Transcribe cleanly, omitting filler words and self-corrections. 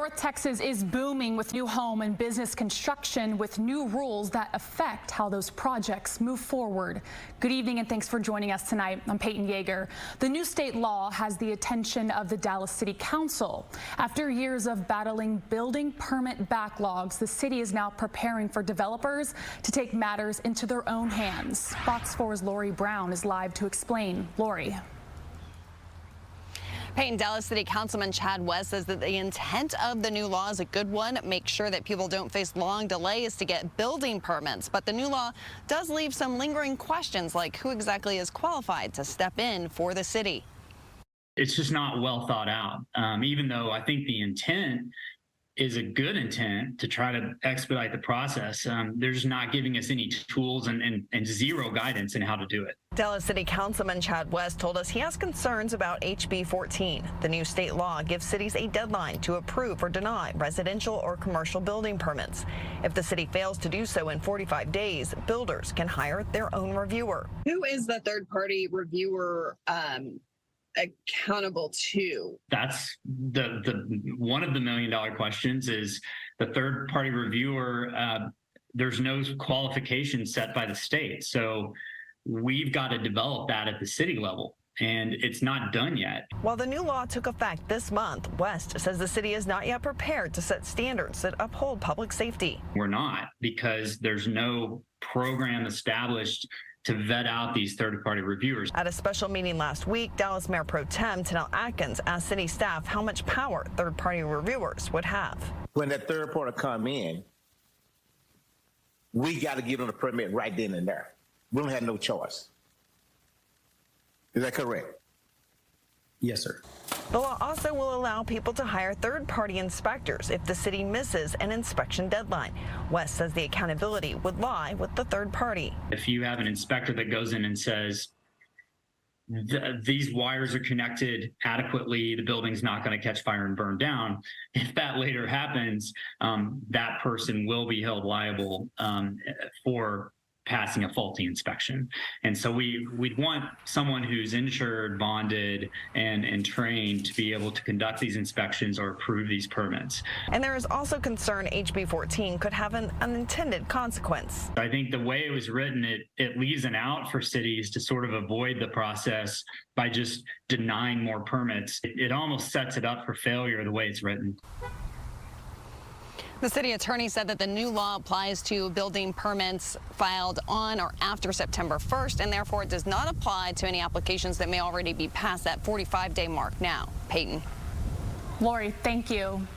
North Texas is booming with new home and business construction with new rules that affect how those projects move forward. Good evening and thanks for joining us tonight. I'm Peyton Yeager. The new state law has the attention of the Dallas City Council. After years of battling building permit backlogs, the city is now preparing for developers to take matters into their own hands. Fox 4's Lori Brown is live to explain. Lori. Peyton, Dallas City Councilman Chad West says that the intent of the new law is a good one. Make sure that people don't face long delays to get building permits. But the new law does leave some lingering questions like who exactly is qualified to step in for the city. It's just not well thought out, even though I think the intent is a good intent to try to expedite the process. They're just not giving us any tools and zero guidance in how to do it. Dallas City Councilman Chad West told us he has concerns about HB 14. The new state law gives cities a deadline to approve or deny residential or commercial building permits. If the city fails to do so in 45 days, builders can hire their own reviewer. Who is the third-party reviewer accountable to? That's the one of the million-dollar questions is the third-party reviewer. There's no qualifications set by the state, so we've got to develop that at the city level, and it's not done yet. While the new law took effect this month, West says the city is not yet prepared to set standards that uphold public safety. We're not, because there's no program established to vet out these third-party reviewers. At a special meeting last week, Dallas Mayor Pro Tem Tanel Atkins asked city staff how much power third-party reviewers would have. When that third party come in, we got to give them the permit right then and there. We don't have no choice. Is that correct? Yes, sir. The law also will allow people to hire third-party inspectors if the city misses an inspection deadline. West says the accountability would lie with the third party. If you have an inspector that goes in and says, these wires are connected adequately, the building's not going to catch fire and burn down, if that later happens, that person will be held liable for passing a faulty inspection. And so we'd want someone who's insured, bonded, and trained to be able to conduct these inspections or approve these permits. And there is also concern HB 14 could have an unintended consequence. I think the way it was written, it leaves an out for cities to sort of avoid the process by just denying more permits. It almost sets it up for failure the way it's written. The city attorney said that the new law applies to building permits filed on or after September 1st, and therefore it does not apply to any applications that may already be past that 45-day mark now. Peyton. Lori, thank you.